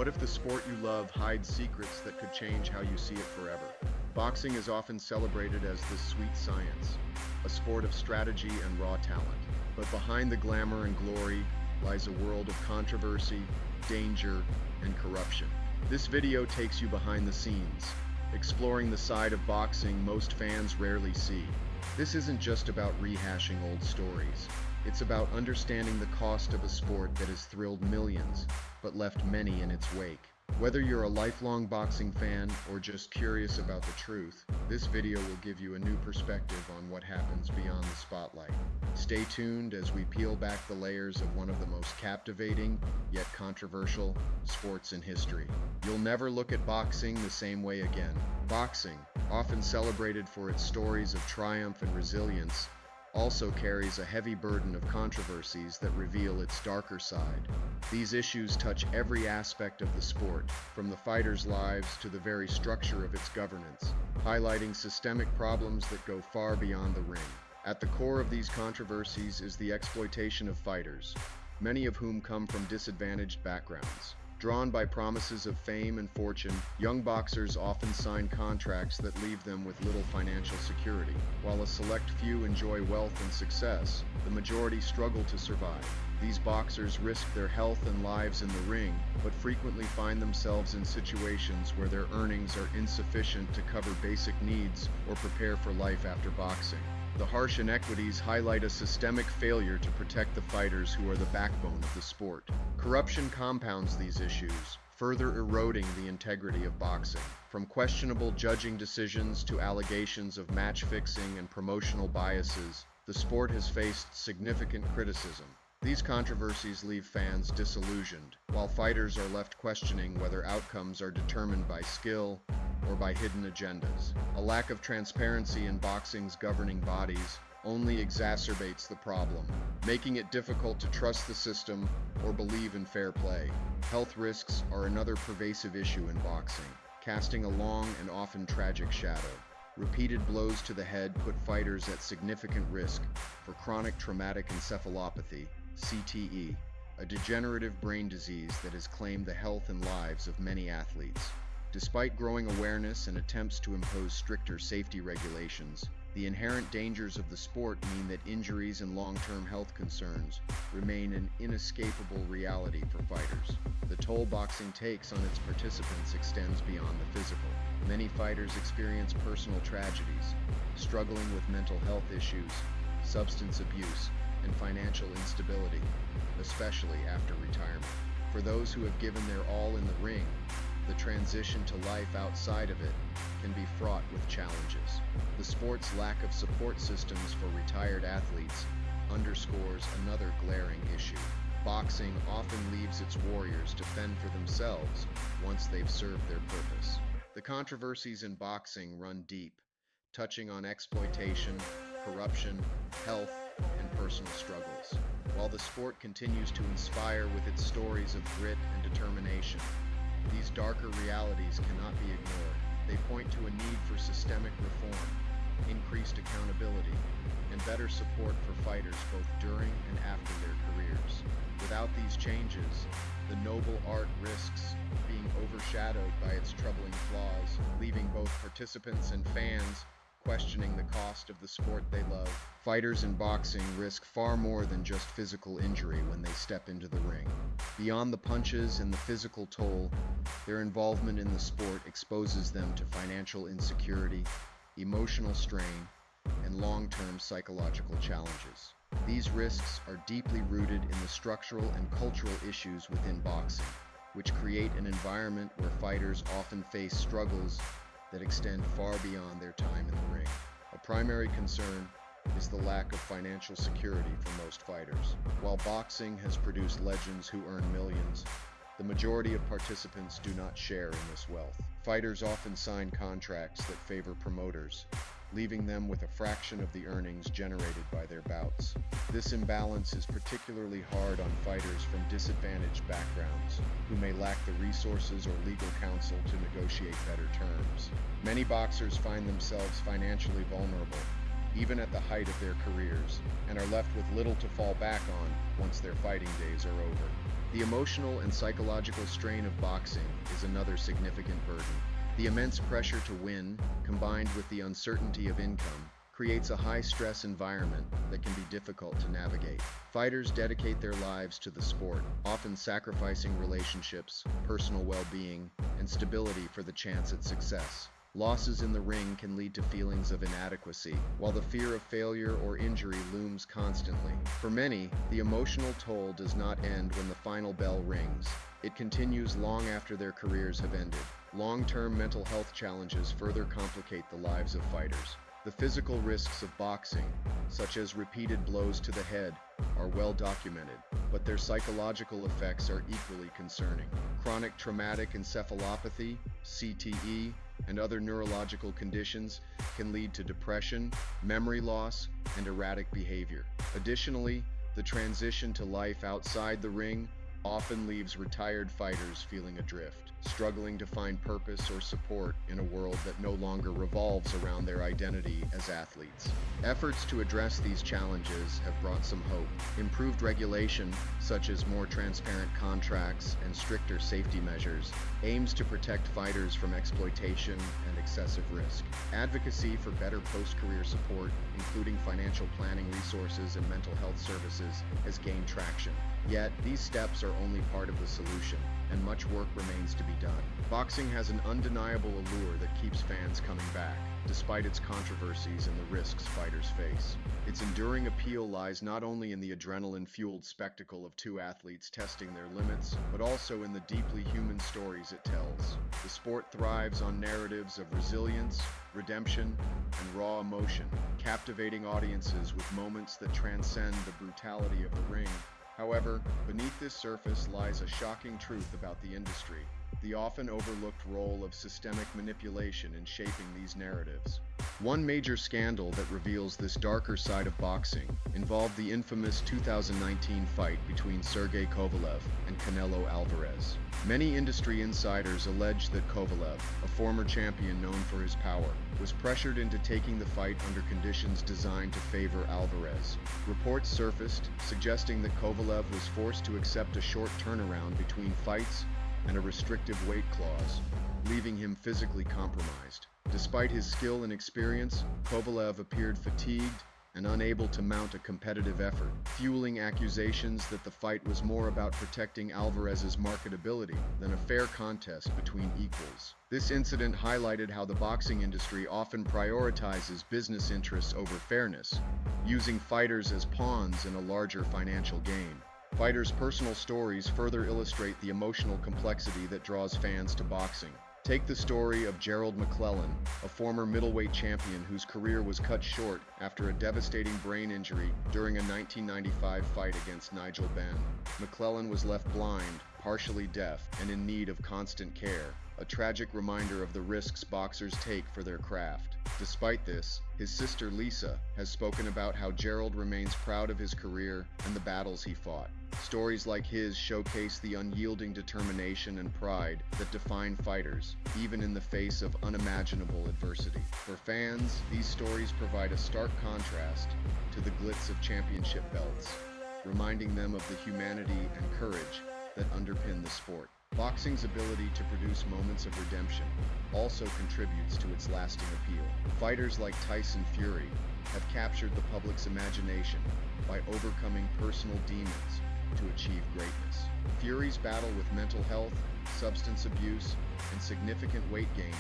What if the sport you love hides secrets that could change how you see it forever? Boxing is often celebrated as the sweet science, a sport of strategy and raw talent. But behind the glamour and glory lies a world of controversy, danger, and corruption. This video takes you behind the scenes, exploring the side of boxing most fans rarely see. This isn't just about rehashing old stories. It's about understanding the cost of a sport that has thrilled millions, but left many in its wake. Whether you're a lifelong boxing fan or just curious about the truth, this video will give you a new perspective on what happens beyond the spotlight. Stay tuned as we peel back the layers of one of the most captivating, yet controversial, sports in history. You'll never look at boxing the same way again. Boxing, often celebrated for its stories of triumph and resilience, also carries a heavy burden of controversies that reveal its darker side. These issues touch every aspect of the sport, from the fighters' lives to the very structure of its governance, highlighting systemic problems that go far beyond the ring. At the core of these controversies is the exploitation of fighters, many of whom come from disadvantaged backgrounds. Drawn by promises of fame and fortune, young boxers often sign contracts that leave them with little financial security. While a select few enjoy wealth and success, the majority struggle to survive. These boxers risk their health and lives in the ring, but frequently find themselves in situations where their earnings are insufficient to cover basic needs or prepare for life after boxing. The harsh inequities highlight a systemic failure to protect the fighters who are the backbone of the sport. Corruption compounds these issues, further eroding the integrity of boxing. From questionable judging decisions to allegations of match fixing and promotional biases, the sport has faced significant criticism. These controversies leave fans disillusioned, while fighters are left questioning whether outcomes are determined by skill or by hidden agendas. A lack of transparency in boxing's governing bodies only exacerbates the problem, making it difficult to trust the system or believe in fair play. Health risks are another pervasive issue in boxing, casting a long and often tragic shadow. Repeated blows to the head put fighters at significant risk for chronic traumatic encephalopathy, CTE, a degenerative brain disease that has claimed the health and lives of many athletes. Despite growing awareness and attempts to impose stricter safety regulations, the inherent dangers of the sport mean that injuries and long-term health concerns remain an inescapable reality for fighters. The toll boxing takes on its participants extends beyond the physical. Many fighters experience personal tragedies, struggling with mental health issues, substance abuse, and financial instability, especially after retirement. For those who have given their all in the ring, the transition to life outside of it can be fraught with challenges. The sport's lack of support systems for retired athletes underscores another glaring issue. Boxing often leaves its warriors to fend for themselves once they've served their purpose. The controversies in boxing run deep, touching on exploitation, corruption, health, and personal struggles. While the sport continues to inspire with its stories of grit and determination, these darker realities cannot be ignored. They point to a need for systemic reform, increased accountability, and better support for fighters both during and after their careers. Without these changes, the noble art risks being overshadowed by its troubling flaws, leaving both participants and fans questioning the cost of the sport they love. Fighters in boxing risk far more than just physical injury when they step into the ring. Beyond the punches and the physical toll, their involvement in the sport exposes them to financial insecurity, emotional strain, and long-term psychological challenges. These risks are deeply rooted in the structural and cultural issues within boxing, which create an environment where fighters often face struggles that extend far beyond their time in the ring. A primary concern is the lack of financial security for most fighters. While boxing has produced legends who earn millions, the majority of participants do not share in this wealth. Fighters often sign contracts that favor promoters, leaving them with a fraction of the earnings generated by their bouts. This imbalance is particularly hard on fighters from disadvantaged backgrounds, who may lack the resources or legal counsel to negotiate better terms. Many boxers find themselves financially vulnerable, even at the height of their careers, and are left with little to fall back on once their fighting days are over. The emotional and psychological strain of boxing is another significant burden. The immense pressure to win, combined with the uncertainty of income, creates a high-stress environment that can be difficult to navigate. Fighters dedicate their lives to the sport, often sacrificing relationships, personal well-being, and stability for the chance at success. Losses in the ring can lead to feelings of inadequacy, while the fear of failure or injury looms constantly. For many, the emotional toll does not end when the final bell rings. It continues long after their careers have ended. Long-term mental health challenges further complicate the lives of fighters. The physical risks of boxing, such as repeated blows to the head, are well documented, but their psychological effects are equally concerning. Chronic traumatic encephalopathy, CTE, and other neurological conditions can lead to depression, memory loss, and erratic behavior. Additionally, the transition to life outside the ring often leaves retired fighters feeling adrift, struggling to find purpose or support in a world that no longer revolves around their identity as athletes. Efforts to address these challenges have brought some hope. Improved regulation, such as more transparent contracts and stricter safety measures, aims to protect fighters from exploitation and excessive risk. Advocacy for better post-career support, including financial planning resources and mental health services, has gained traction. Yet, these steps are only part of the solution, and much work remains to be done. Boxing has an undeniable allure that keeps fans coming back, despite its controversies and the risks fighters face. Its enduring appeal lies not only in the adrenaline-fueled spectacle of two athletes testing their limits, but also in the deeply human stories it tells. The sport thrives on narratives of resilience, redemption, and raw emotion, captivating audiences with moments that transcend the brutality of the ring. However, beneath this surface lies a shocking truth about the industry: the often overlooked role of systemic manipulation in shaping these narratives. One major scandal that reveals this darker side of boxing involved the infamous 2019 fight between Sergey Kovalev and Canelo Alvarez. Many industry insiders allege that Kovalev, a former champion known for his power, was pressured into taking the fight under conditions designed to favor Alvarez. Reports surfaced suggesting that Kovalev was forced to accept a short turnaround between fights and a restrictive weight clause, leaving him physically compromised. Despite his skill and experience, Kovalev appeared fatigued and unable to mount a competitive effort, fueling accusations that the fight was more about protecting Alvarez's marketability than a fair contest between equals. This incident highlighted how the boxing industry often prioritizes business interests over fairness, using fighters as pawns in a larger financial game. Fighters' personal stories further illustrate the emotional complexity that draws fans to boxing. Take the story of Gerald McClellan, a former middleweight champion whose career was cut short after a devastating brain injury during a 1995 fight against Nigel Benn. McClellan was left blind, partially deaf, and in need of constant care, a tragic reminder of the risks boxers take for their craft. Despite this, his sister Lisa has spoken about how Gerald remains proud of his career and the battles he fought. Stories like his showcase the unyielding determination and pride that define fighters, even in the face of unimaginable adversity. For fans, these stories provide a stark contrast to the glitz of championship belts, reminding them of the humanity and courage that underpin the sport. Boxing's ability to produce moments of redemption also contributes to its lasting appeal. Fighters like Tyson Fury have captured the public's imagination by overcoming personal demons to achieve greatness. Fury's battle with mental health, substance abuse, and significant weight gain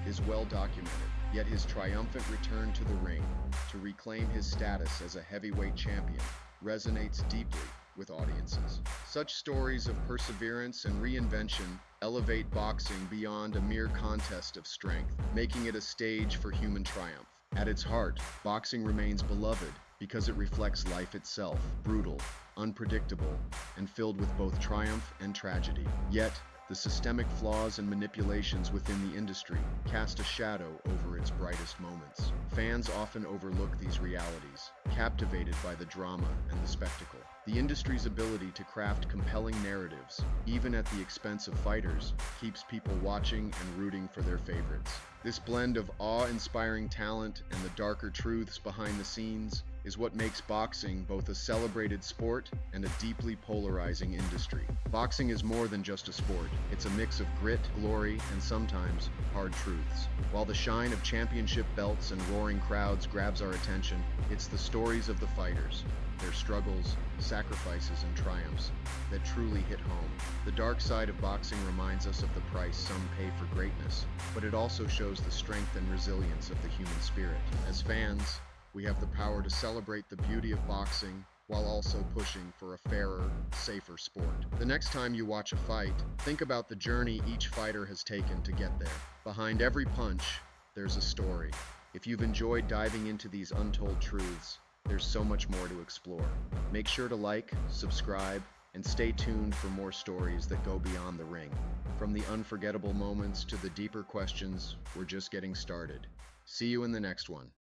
is well documented, yet his triumphant return to the ring to reclaim his status as a heavyweight champion resonates deeply with audiences. Such stories of perseverance and reinvention elevate boxing beyond a mere contest of strength, making it a stage for human triumph. At its heart, boxing remains beloved because it reflects life itself, brutal, unpredictable, and filled with both triumph and tragedy. Yet, the systemic flaws and manipulations within the industry cast a shadow over its brightest moments. Fans often overlook these realities, captivated by the drama and the spectacle. The industry's ability to craft compelling narratives, even at the expense of fighters, keeps people watching and rooting for their favorites. This blend of awe-inspiring talent and the darker truths behind the scenes is what makes boxing both a celebrated sport and a deeply polarizing industry. Boxing is more than just a sport. It's a mix of grit, glory, and sometimes hard truths. While the shine of championship belts and roaring crowds grabs our attention, it's the stories of the fighters, their struggles, sacrifices, and triumphs that truly hit home. The dark side of boxing reminds us of the price some pay for greatness, but it also shows the strength and resilience of the human spirit. As fans, we have the power to celebrate the beauty of boxing while also pushing for a fairer, safer sport. The next time you watch a fight, think about the journey each fighter has taken to get there. Behind every punch, there's a story. If you've enjoyed diving into these untold truths, there's so much more to explore. Make sure to like, subscribe, and stay tuned for more stories that go beyond the ring. From the unforgettable moments to the deeper questions, we're just getting started. See you in the next one.